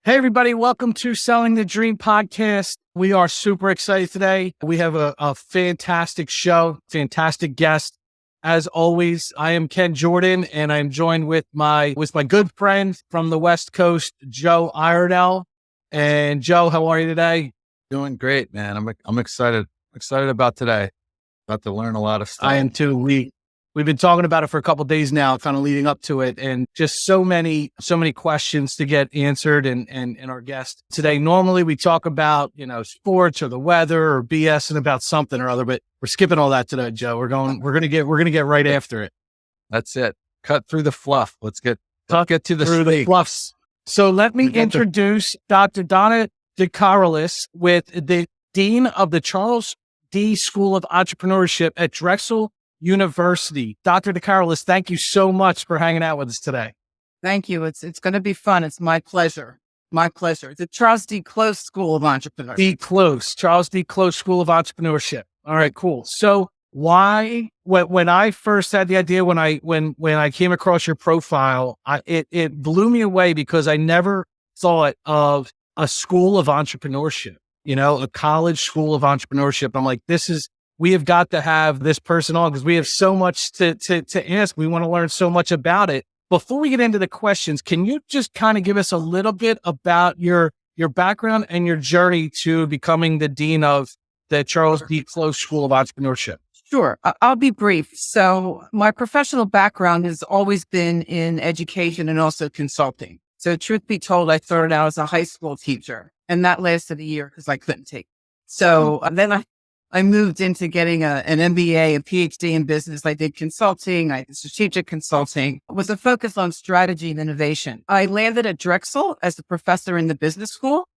Hey, everybody. Welcome to Selling the Dream podcast. We are super excited today. We have a fantastic show, fantastic guest. As always, I am Ken Jordan, and I'm joined with my good friend from the West Coast, Joe Iredell. And Joe, how are you today? Doing great, man. I'm excited. Excited about today. About to learn a lot of stuff. I am too. We've been talking about it for a couple of days now, kind of leading up to it, and just so many questions to get answered. And our guest today, normally we talk about, sports or the weather or BSing about something or other, but we're skipping all that today, Joe. We're going to get right after it. That's it. Cut through the fluff. Let's get to the fluffs. So let me introduce Dr. Donna De Carolis, with the Dean of the Charles D. School of Entrepreneurship at Drexel University. Dr. De Carolis, thank you so much for hanging out with us today. Thank you. It's going to be fun. It's my pleasure. My pleasure. The Charles D. Close School of Entrepreneurship. Charles D. Close School of Entrepreneurship. All right, cool. So when I first had the idea, when I came across your profile, it blew me away because I never thought of a school of entrepreneurship, a college school of entrepreneurship. I'm like, we have got to have this person on because we have so much to ask. We want to learn so much about it. Before we get into the questions, can you just kind of give us a little bit about your background and your journey to becoming the Dean of the Charles D. Close School of Entrepreneurship? Sure. I'll be brief. So my professional background has always been in education and also consulting. So truth be told, I started out as a high school teacher, and that lasted a year because I couldn't take it. So then I moved into getting an MBA, a PhD in business. I did consulting. I did strategic consulting with a focus on strategy and innovation. I landed at Drexel as a professor in the business school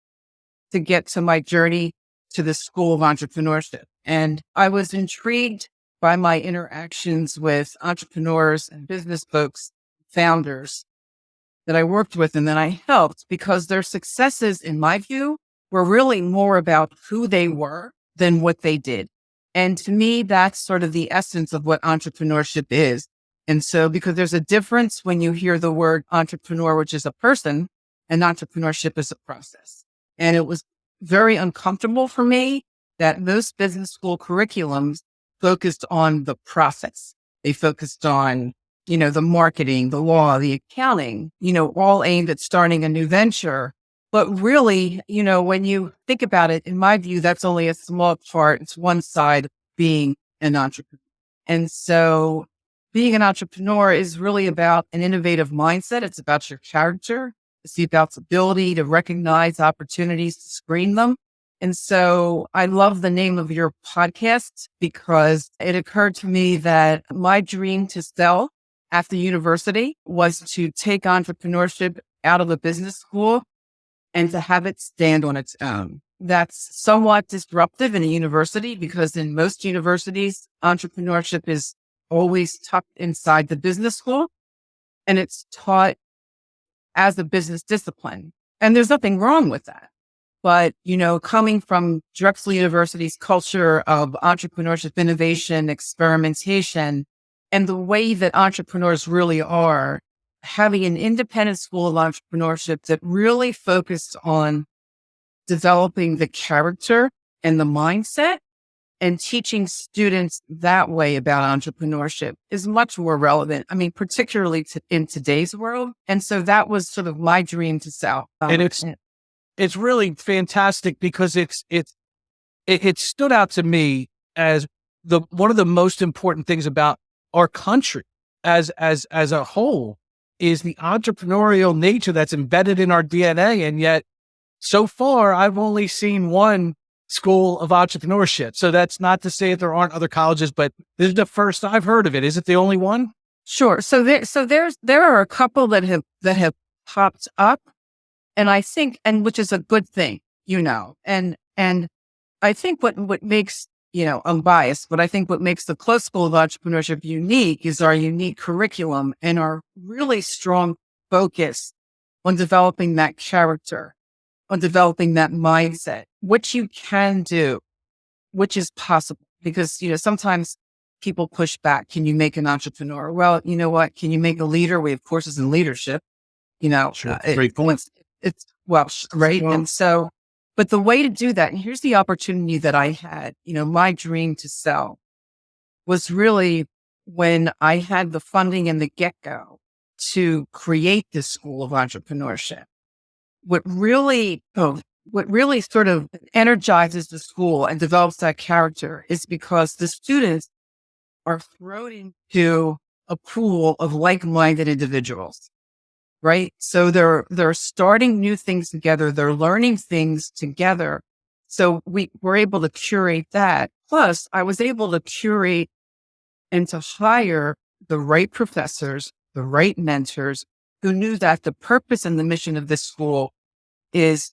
to get to my journey to the School of Entrepreneurship. And I was intrigued by my interactions with entrepreneurs and business folks, founders that I worked with and that I helped, because their successes, in my view, were really more about who they were than what they did. And to me, that's sort of the essence of what entrepreneurship is. And so, because there's a difference when you hear the word entrepreneur, which is a person, and entrepreneurship is a process. And it was very uncomfortable for me that most business school curriculums focused on the process. They focused on, the marketing, the law, the accounting, all aimed at starting a new venture. But really, when you think about it, in my view, that's only a small part. It's one side of being an entrepreneur. And so being an entrepreneur is really about an innovative mindset. It's about your character. It's about the ability to recognize opportunities, to screen them. And so I love the name of your podcast because it occurred to me that my dream to sell after university was to take entrepreneurship out of a business school and to have it stand on its own. That's somewhat disruptive in a university because in most universities, entrepreneurship is always tucked inside the business school and it's taught as a business discipline. And there's nothing wrong with that. But, coming from Drexel University's culture of entrepreneurship, innovation, experimentation, and the way that entrepreneurs really are, having an independent school of entrepreneurship that really focused on developing the character and the mindset and teaching students that way about entrepreneurship is much more relevant. I mean, particularly in today's world. And so that was sort of my dream to sell. And it's really fantastic because it stood out to me as one of the most important things about our country as a whole is the entrepreneurial nature that's embedded in our DNA. And yet so far, I've only seen one school of entrepreneurship. So that's not to say that there aren't other colleges, but this is the first I've heard of it. Is it the only one? Sure. So there are a couple that have popped up, and I think, and which is a good thing, and I think what makes, I'm biased, but I think what makes the Close School of Entrepreneurship unique is our unique curriculum and our really strong focus on developing that character, on developing that mindset, which you can do, which is possible. Because, sometimes people push back. Can you make an entrepreneur? Well, you know what? Can you make a leader? We have courses in leadership, Sure. Great point. It's Welsh, right? Well, And so, but the way to do that, and here's the opportunity that I had, my dream to sell was really when I had the funding and the get-go to create this School of Entrepreneurship. What really sort of energizes the school and develops that character is because the students are thrown into a pool of like-minded individuals, right? So they're starting new things together. They're learning things together. So we were able to curate that. Plus, I was able to curate and to hire the right professors, the right mentors who knew that the purpose and the mission of this school is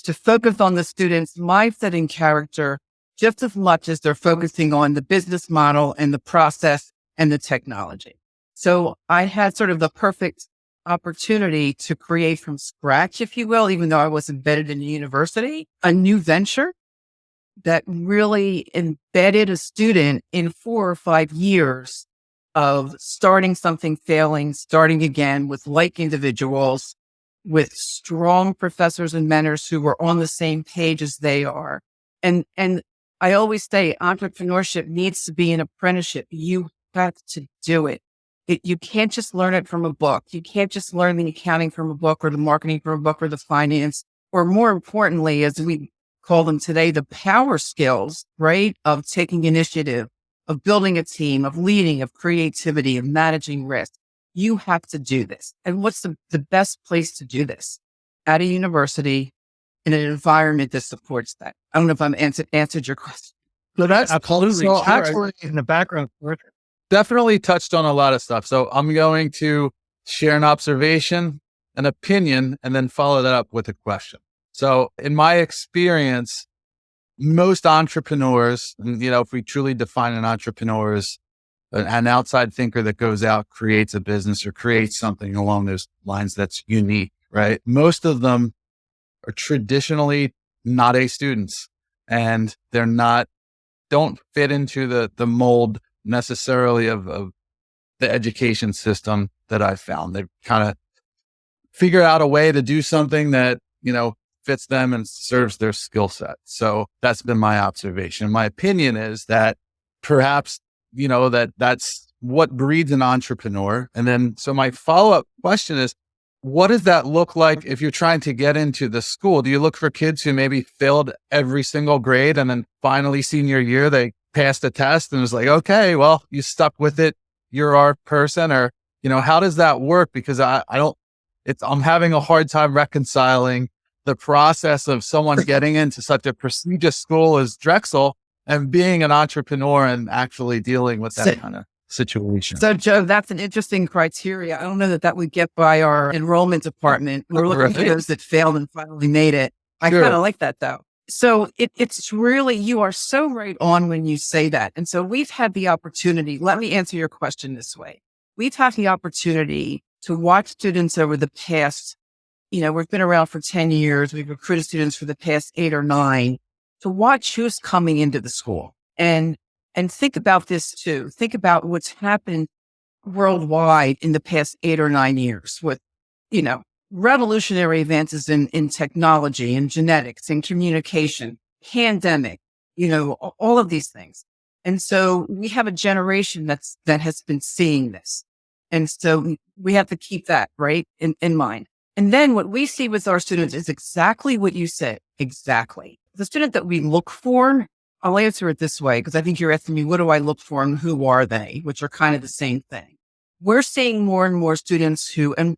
to focus on the students' mindset and character just as much as they're focusing on the business model and the process and the technology. So I had sort of the perfect opportunity to create from scratch, if you will, even though I was embedded in the university, a new venture that really embedded a student in 4 or 5 years of starting something, failing, starting again with like individuals, with strong professors and mentors who were on the same page as they are. And I always say entrepreneurship needs to be an apprenticeship. You have to do it. You can't just learn it from a book. You can't just learn the accounting from a book or the marketing from a book or the finance, or more importantly, as we call them today, the power skills, right? Of taking initiative, of building a team, of leading, of creativity, of managing risk. You have to do this. And what's the best place to do this? At a university, in an environment that supports that. I don't know if I've answered your question. so that's absolutely So sure. actually, In the background. definitely touched on a lot of stuff. So I'm going to share an observation, an opinion, and then follow that up with a question. So in my experience, most entrepreneurs, if we truly define an entrepreneur as an outside thinker that goes out, creates a business or creates something along those lines that's unique, right? Most of them are traditionally not A students, and don't fit into the mold necessarily of the education system that I've found. They've kind of figured out a way to do something that, fits them and serves their skill set. So that's been my observation. My opinion is that perhaps, that's what breeds an entrepreneur. And then, so my follow-up question is, what does that look like if you're trying to get into the school? Do you look for kids who maybe failed every single grade and then finally senior year, they passed the test and was like, okay, well, you stuck with it. You're our person. Or, how does that work? Because I'm having a hard time reconciling the process of someone getting into such a prestigious school as Drexel and being an entrepreneur and actually dealing with that kind of situation. So, Joe, that's an interesting criteria. I don't know that would get by our enrollment department. We're looking for those that failed and finally made it. I kind of like that, though. So it's really, you are so right on when you say that. And so we've had the opportunity, let me answer your question this way. We've had the opportunity to watch students over the past, we've been around for 10 years. We've recruited students for the past 8 or 9 to watch who's coming into the school. And think about this too. Think about what's happened worldwide in the past 8 or 9 years with, revolutionary advances in technology and genetics and communication, pandemic, all of these things. And so we have a generation that has been seeing this. And so we have to keep that right in mind. And then what we see with our students is exactly what you said. Exactly. The student that we look for, I'll answer it this way, because I think you're asking me, what do I look for and who are they, which are kind of the same thing. We're seeing more and more students who, and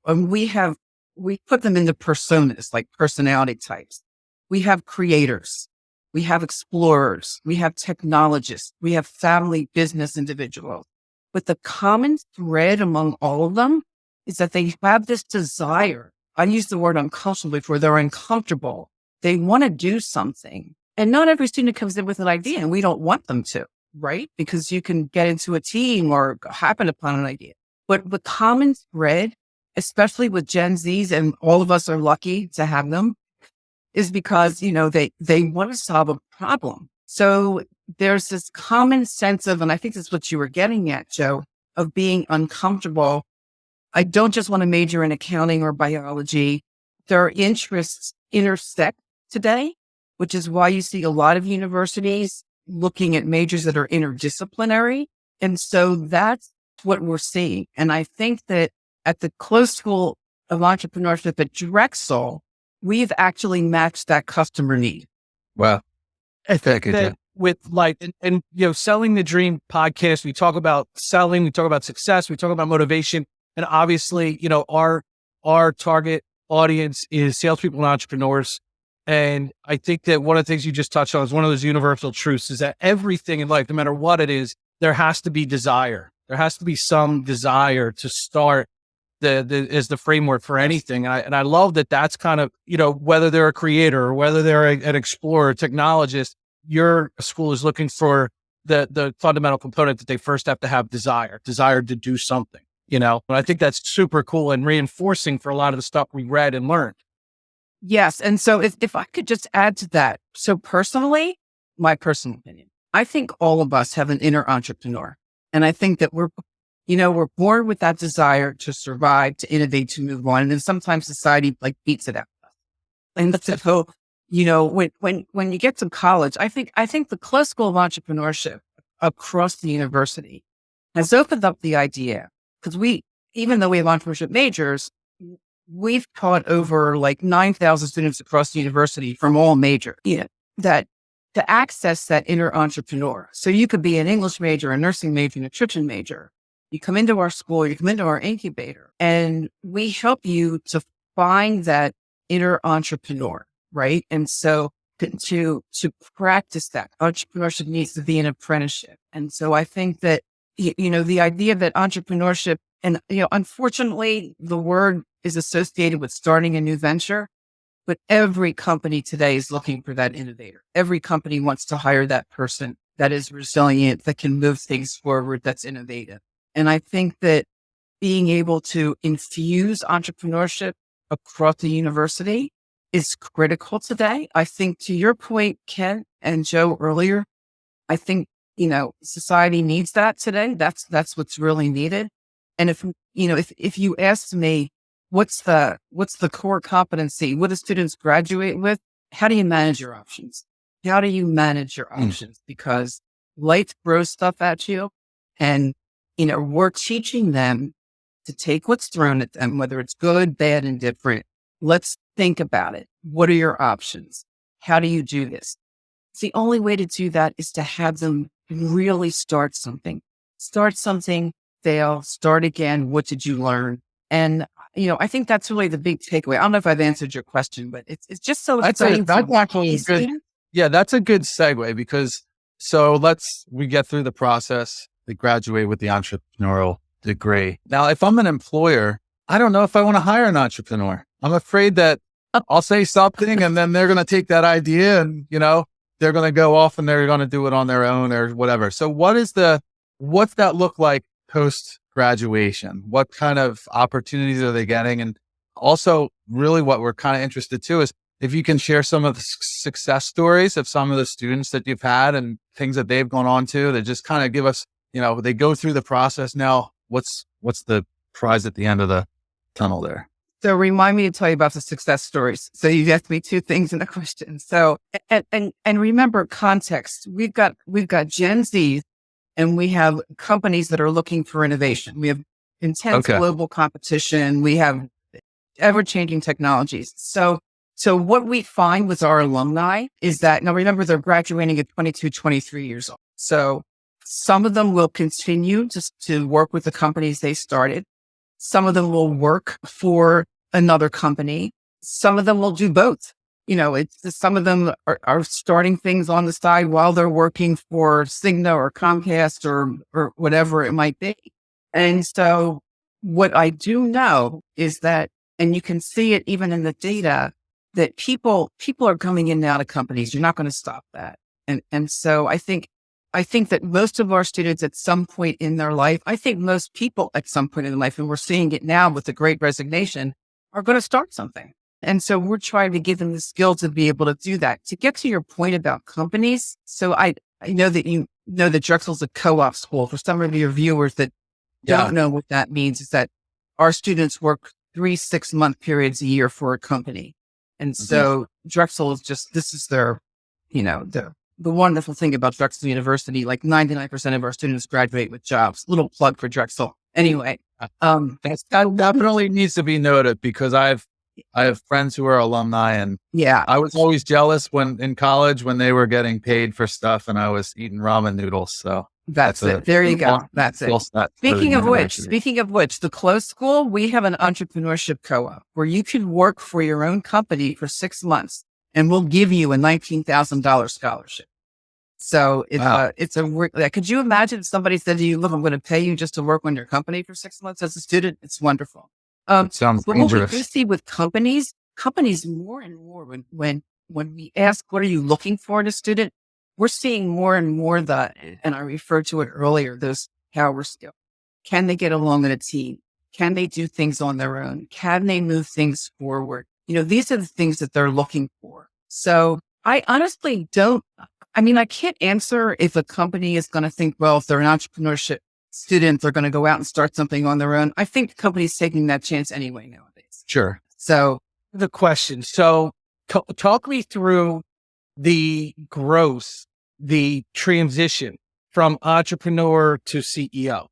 we put them into personas, like personality types. We have creators, we have explorers, we have technologists, we have family business individuals. But the common thread among all of them is that they have this desire. I used the word uncomfortable before. They're uncomfortable. They want to do something. And not every student comes in with an idea, and we don't want them to, right? Because you can get into a team or happen upon an idea. But the common thread, especially with Gen Zs, and all of us are lucky to have them, is because, they want to solve a problem. So there's this common sense of, and I think that's what you were getting at, Joe, of being uncomfortable. I don't just want to major in accounting or biology. their interests intersect today, which is why you see a lot of universities looking at majors that are interdisciplinary. And so that's what we're seeing. And I think that at the close School of Entrepreneurship at Drexel, we've actually matched that customer need. Wow. I think that with and Selling the Dream podcast, we talk about selling, we talk about success, we talk about motivation. And obviously, our target audience is salespeople and entrepreneurs. And I think that one of the things you just touched on is one of those universal truths is that everything in life, no matter what it is, there has to be desire. There has to be some desire to start is the framework for anything. And I love that that's kind of, whether they're a creator or whether they're an explorer, a technologist, your school is looking for the fundamental component that they first have to have desire to do something, And I think that's super cool and reinforcing for a lot of the stuff we read and learned. Yes. And so if I could just add to that. So personally, my personal opinion, I think all of us have an inner entrepreneur. And I think that we're born with that desire to survive, to innovate, to move on. And then sometimes society beats it out of us. And so, when you get to college, I think the close School of Entrepreneurship across the university has opened up the idea, because even though we have entrepreneurship majors, we've taught over 9,000 students across the university from all majors, that to access that inner entrepreneur. So you could be an English major, a nursing major, a nutrition major. You come into our school, you come into our incubator, and we help you to find that inner entrepreneur, right? And so to practice that, entrepreneurship needs to be an apprenticeship. And so I think that, the idea that entrepreneurship, and, unfortunately, the word is associated with starting a new venture, but every company today is looking for that innovator. Every company wants to hire that person that is resilient, that can move things forward, that's innovative. And I think that being able to infuse entrepreneurship across the university is critical today. I think, to your point, Ken and Joe earlier, I think, society needs that today. That's what's really needed. And if you asked me, what's the core competency? What do students graduate with? How do you manage your options? How do you manage your options? Because life throws stuff at you, and, we're teaching them to take what's thrown at them, whether it's good, bad, indifferent. Let's think about it. What are your options? How do you do this? The only way to do that is to have them really start something, fail, start again. What did you learn? And, I think that's really the big takeaway. I don't know if I've answered your question, but it's just so exciting. Yeah, that's a good segue, because we get through the process. They graduate with the entrepreneurial degree. Now, if I'm an employer, I don't know if I want to hire an entrepreneur. I'm afraid that I'll say something and then they're going to take that idea and, they're going to go off and they're going to do it on their own or whatever. So what's that look like post graduation? What kind of opportunities are they getting? And also, really what we're kind of interested too is if you can share some of the success stories of some of the students that you've had and things that they've gone on to that just kind of give us, they go through the process. Now, what's the prize at the end of the tunnel there? So remind me to tell you about the success stories. So you've asked me two things in a question. So, and remember context. We've got Gen Z, and we have companies that are looking for innovation. We have intense global competition. We have ever-changing technologies. So what we find with our alumni is that, now remember, they're graduating at 22, 23 years old. So some of them will continue to work with the companies they started. Some of them will work for another company. Some of them will do both. Some of them are starting things on the side while they're working for Cigna or Comcast or whatever it might be. And so what I do know is that, and you can see it even in the data, that people are coming in and out of companies. You're not going to stop that. And so I think that most of our students at some point in their life, I think most people at some point in their life, and we're seeing it now with the Great Resignation, are going to start something. And so we're trying to give them the skill to be able to do that. To get to your point about companies, so I know that Drexel's a co-op school. For some of your viewers that don't know what that means, is that our students work 3 6-month periods a year for a company. And so Drexel is just, this is their, the wonderful thing about Drexel University, like 99% of our students graduate with jobs. Little plug for Drexel. Anyway, that definitely needs to be noted because I have friends who are alumni, and I was always jealous when in college when they were getting paid for stuff and I was eating ramen noodles. So that's it. There you go. That's it. Speaking of which, the closed school, we have an entrepreneurship co-op where you can work for your own company for 6 months and we'll give you a $19,000 scholarship. So could you imagine if somebody said to you, look, I'm going to pay you just to work on your company for 6 months as a student? It's wonderful. It sounds dangerous. What we do see with companies more and more when we ask, what are you looking for in a student? We're seeing more and more and I referred to it earlier, those power skills. Can they get along in a team? Can they do things on their own? Can they move things forward? These are the things that they're looking for. So I honestly I can't answer if a company is going to think, well, if they're an entrepreneurship student, they're going to go out and start something on their own. I think the company's taking that chance anyway nowadays. Sure. So the question. So talk me through the growth, the transition from entrepreneur to CEO,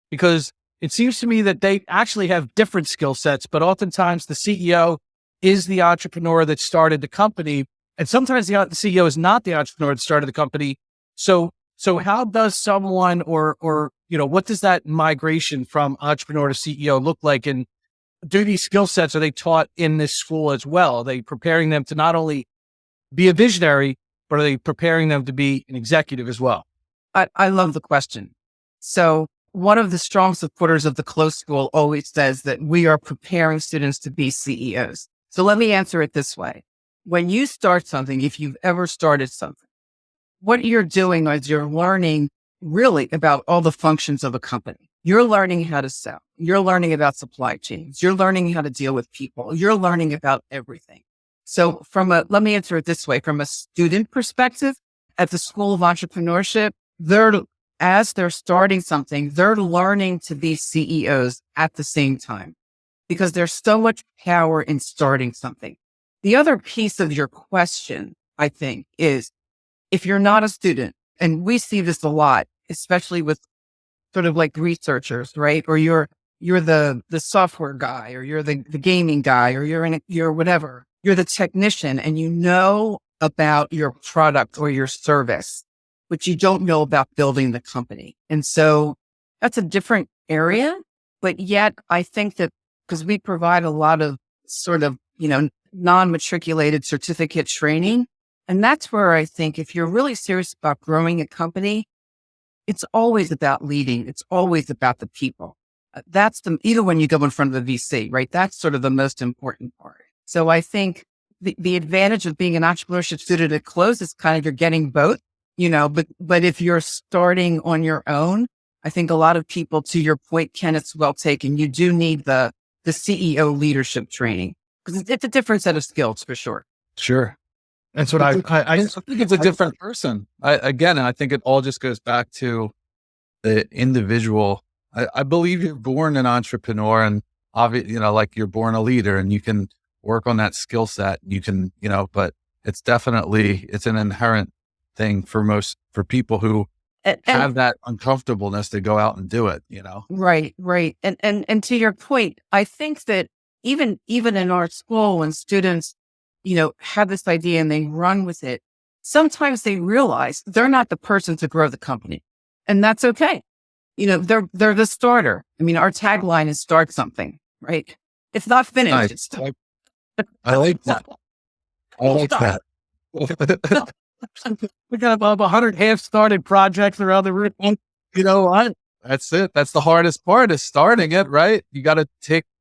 because it seems to me that they actually have different skill sets, but oftentimes the CEO is the entrepreneur that started the company. And sometimes the CEO is not the entrepreneur that started the company. So how does someone or what does that migration from entrepreneur to CEO look like? And do these skill sets, are they taught in this school as well? Are they preparing them to not only be a visionary, but are they preparing them to be an executive as well? I love the question. So one of the strong supporters of the closed school always says that we are preparing students to be CEOs. So let me answer it this way. When you start something, if you've ever started something, what you're doing is you're learning really about all the functions of a company. You're learning how to sell. You're learning about supply chains. You're learning how to deal with people. You're learning about everything. So let me answer it this way. From a student perspective, at the School of Entrepreneurship, as they're starting something, they're learning to be CEOs at the same time because there's so much power in starting something. The other piece of your question, I think, is if you're not a student, and we see this a lot, especially with sort of like researchers, right? Or you're the software guy, or you're the gaming guy, or you're whatever. You're the technician and you know about your product or your service, but you don't know about building the company. And so that's a different area. But yet I think that because we provide a lot of sort of, non-matriculated certificate training. And that's where I think if you're really serious about growing a company, it's always about leading. It's always about the people. Even when you go in front of the VC, right? That's sort of the most important part. So I think the advantage of being an entrepreneurship student at close is kind of you're getting both, but if you're starting on your own, I think a lot of people, to your point, Ken, it's well taken. You do need the CEO leadership training because it's a different set of skills for sure. Sure. That's what I think it's a different person. I think it all just goes back to the individual. I believe you're born an entrepreneur and obviously, like you're born a leader and you can work on that skill set. You can, but it's an inherent thing for people who have that uncomfortableness to go out and do it, Right. And to your point, I think that even in our school, when students, have this idea and they run with it, sometimes they realize they're not the person to grow the company. And that's okay. They're the starter. I mean, our tagline is start something, right? It's not finished. Nice. It's I like that. We got about 100 half-started projects around the room. You know what? That's it. That's the hardest part is starting it, right? You got to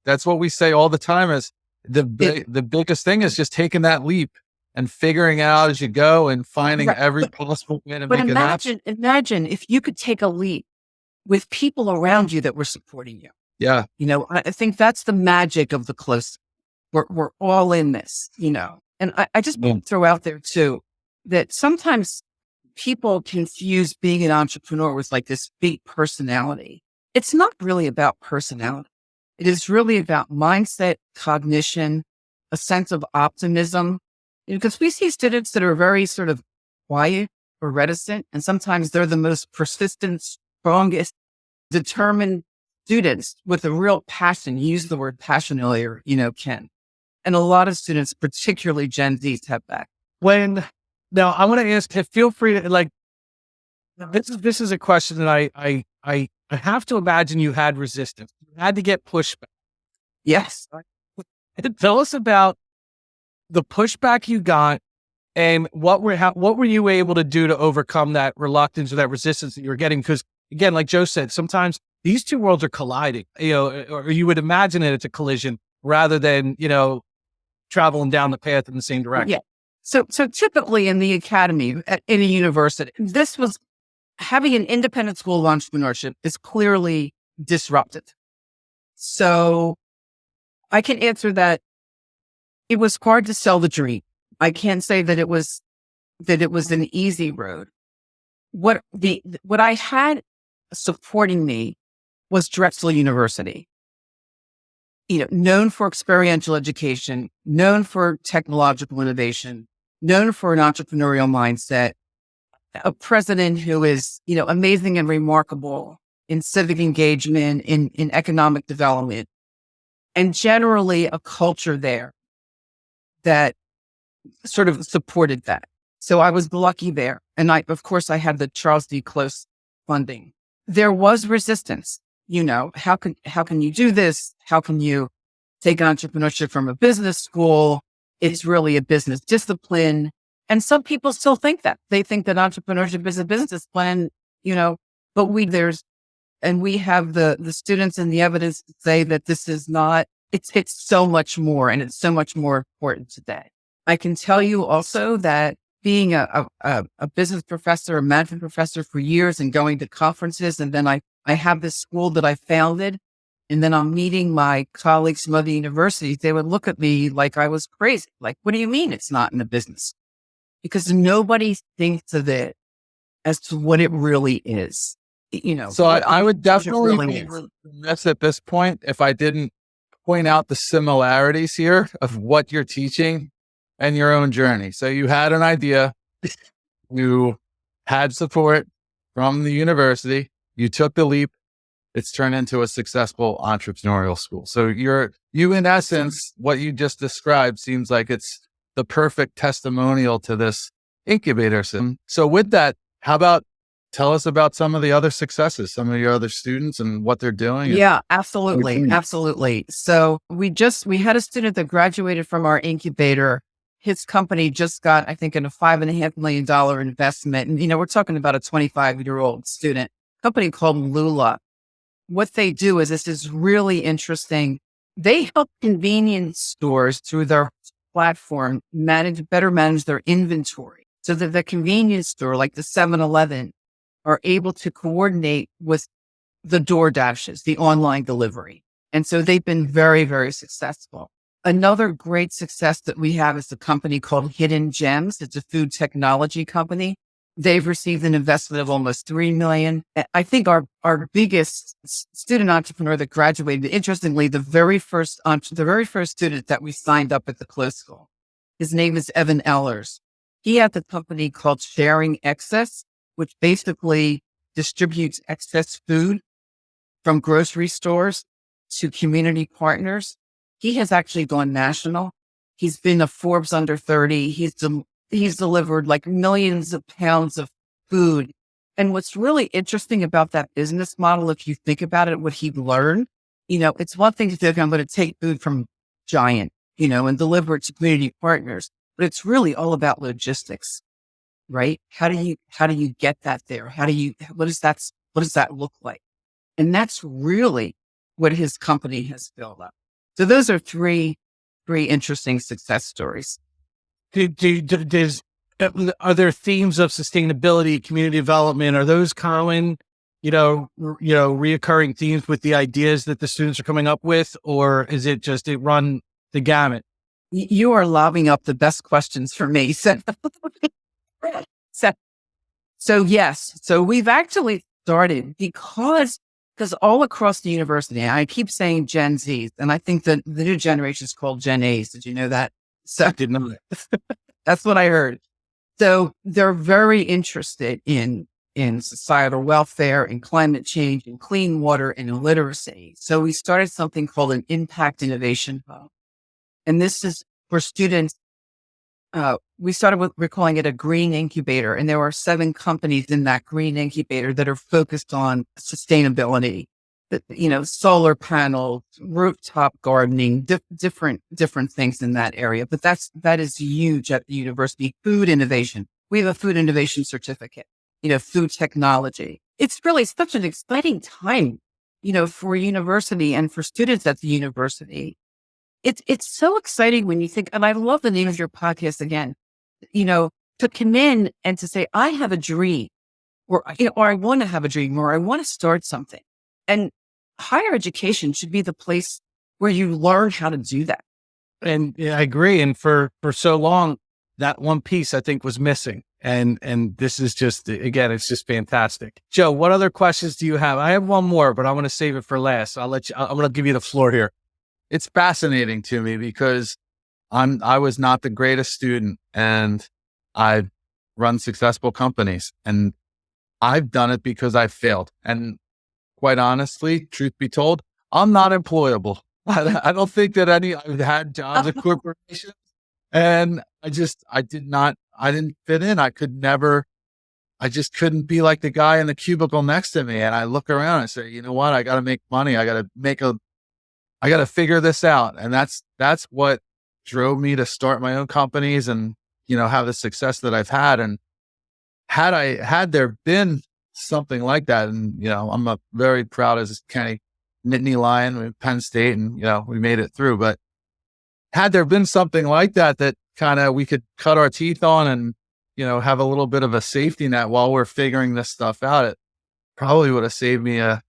that's what we say all the time is the biggest thing is just taking that leap and figuring out as you go and finding every possible way to make it happen. Imagine if you could take a leap with people around you that were supporting you. Yeah. I think that's the magic of the close. We're all in this, and I just want to throw out there too, that sometimes people confuse being an entrepreneur with like this big personality. It's not really about personality. It is really about mindset, cognition, a sense of optimism. Because we see students that are very sort of quiet or reticent, and sometimes they're the most persistent, strongest, determined students with a real passion. You used the word passion earlier, Ken. And a lot of students, particularly Gen Zs, have that. Now I want to ask, feel free to this is a question that I have to imagine you had resistance. You had to get pushback. Yes. Tell us about the pushback you got and what were you able to do to overcome that reluctance or that resistance that you were getting? Because again, like Joe said, sometimes these two worlds are colliding, or you would imagine that it's a collision rather than, traveling down the path in the same direction. Yeah. So typically in the academy, in a university, this was having an independent school of entrepreneurship is clearly disruptive. So I can answer that. It was hard to sell the dream. I can't say that it was an easy road. What I had supporting me was Drexel University. Known for experiential education, known for technological innovation, known for an entrepreneurial mindset, a president who is, amazing and remarkable in civic engagement, in economic development, and generally a culture there that sort of supported that. So I was lucky there. And of course, I had the Charles D. Close funding. There was resistance. How can you do this? How can you take entrepreneurship from a business school? It's really a business discipline. And some people still think that. They think that entrepreneurship is a business plan, but we have the students and the evidence to say that this is not, it's so much more, and it's so much more important today. I can tell you also that being a business professor, a management professor for years and going to conferences, and then I have this school that I founded, and then I'm meeting my colleagues from other universities. They would look at me like I was crazy. Like, what do you mean it's not in the business? Because nobody thinks of it as to what it really is. So I would definitely be remiss at this point if I didn't point out the similarities here of what you're teaching and your own journey. So you had an idea, you had support from the university, you took the leap, it's turned into a successful entrepreneurial school. So you in essence, what you just described seems like it's the perfect testimonial to this incubator system. So with that, how about tell us about some of the other successes, some of your other students and what they're doing? Yeah, absolutely. Absolutely. So we had a student that graduated from our incubator. His company just got, I think, a $5.5 million investment. And, we're talking about a 25-year-old student, company called Lula. What they do is, this is really interesting. They help convenience stores through their platform better manage their inventory, so that the convenience store, like the 7-Eleven, are able to coordinate with the DoorDashes, the online delivery. And so they've been very, very successful. Another great success that we have is a company called Hidden Gems. It's a food technology company. They've received an investment of almost $3 million. I think our biggest student entrepreneur that graduated, interestingly, the very first student that we signed up at the Close School, his name is Evan Ellers. He had the company called Sharing Excess, which basically distributes excess food from grocery stores to community partners. He has actually gone national. He's been a Forbes under 30. He's delivered like millions of pounds of food. And what's really interesting about that business model, if you think about it, what he learned, it's one thing to think, I'm going to take food from Giant, and deliver it to community partners, but it's really all about logistics, right? How do you get that there? What does that look like? And that's really what his company has built up. So those are three interesting success stories. Are there themes of sustainability, community development? Are those common, reoccurring themes with the ideas that the students are coming up with, or is it just it run the gamut? You are lobbing up the best questions for me. So yes. So we've actually started, because Because all across the university, and I keep saying Gen Zs, and I think that the new generation is called Gen As. Did you know that? So Didn't know that. that's what I heard. So they're very interested in societal welfare, in climate change, in clean water, and in literacy. So we started something called an Impact Innovation Hub. And this is for students. We started with, we're calling it a green incubator. And there are 7 companies in that green incubator that are focused on sustainability, solar panels, rooftop gardening, different things in that area. But that is huge at the university. Food innovation. We have a food innovation certificate, food technology. It's really such an exciting time, for a university and for students at the university. It's so exciting when you think, and I love the name of your podcast again, to come in and to say, I have a dream or I want to have a dream or I want to start something. And higher education should be the place where you learn how to do that. And I agree. And for so long, that one piece I think was missing. And this is just, again, it's just fantastic. Joe, what other questions do you have? I have one more, but I want to save it for last. I'm going to give you the floor here. It's fascinating to me because I was not the greatest student and I've run successful companies and I've done it because I failed. And quite honestly, truth be told, I'm not employable. I don't think that I've had jobs at corporations and I didn't fit in. I just couldn't be like the guy in the cubicle next to me. And I look around and say, you know what? I got to make money. I got to figure this out. And that's what drove me to start my own companies and, have the success that I've had. And had there been something like that, and, I'm very proud as Kenny Nittany Lion with Penn State and, we made it through, but had there been something like that kind of we could cut our teeth on and, have a little bit of a safety net while we're figuring this stuff out, it probably would have saved me a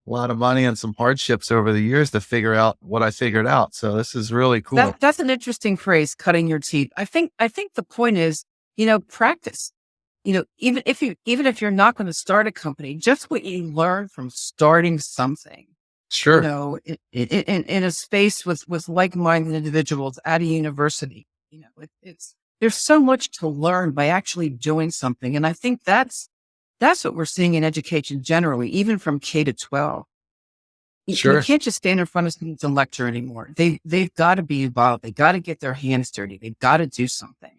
lot of money and some hardships over the years to figure out what I figured out. So this is really cool. That's an interesting phrase, cutting your teeth. I think the point is, practice. Even if you're not going to start a company, just what you learn from starting something. Sure. In a space with like-minded individuals at a university, there's so much to learn by actually doing something. And I think that's what we're seeing in education generally, even from K to 12. Sure. You can't just stand in front of students and lecture anymore. They've got to be involved. They got to get their hands dirty. They've got to do something.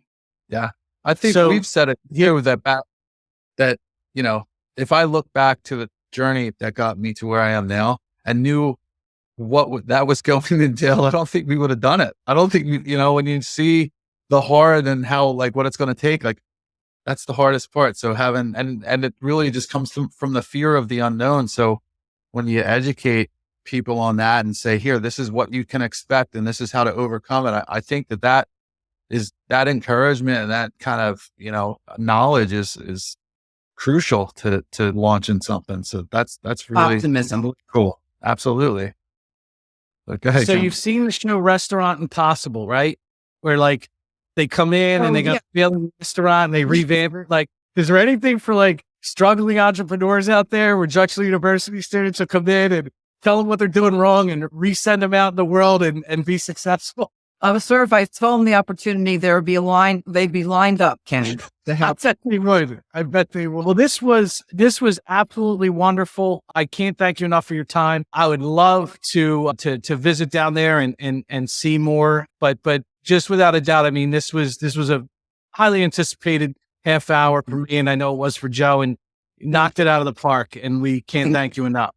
Yeah. I think we've said it here that if I look back to the journey that got me to where I am now and knew what that was going to entail, I don't think we would have done it. I don't think, when you see the hard and how, what it's going to take, that's the hardest part. So and it really just comes from the fear of the unknown. So when you educate people on that and say, here, this is what you can expect and this is how to overcome it, I think that is that encouragement and that kind of, knowledge is crucial to launching something. So that's really optimism. Cool. Absolutely. Okay. So you've seen the show Restaurant Impossible, right? Where they come in and they got a failing restaurant and they revamp it. Is there anything for struggling entrepreneurs out there where Drexel University students will come in and tell them what they're doing wrong and resend them out in the world and be successful? I was sure if I told them the opportunity, they'd be lined up, Ken. I bet they would. Well, this was absolutely wonderful. I can't thank you enough for your time. I would love to visit down there and see more, but just without a doubt, I mean, this was a highly anticipated half hour for me, and I know it was for Joe, and knocked it out of the park, and we can't thank you enough.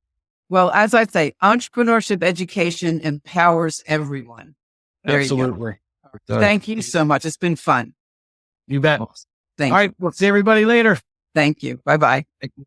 Well, as I say, entrepreneurship education empowers everyone. Absolutely. Thank you so much. It's been fun. You bet. Thank you. All right. We'll see everybody later. Thank you. Bye-bye. Thank you.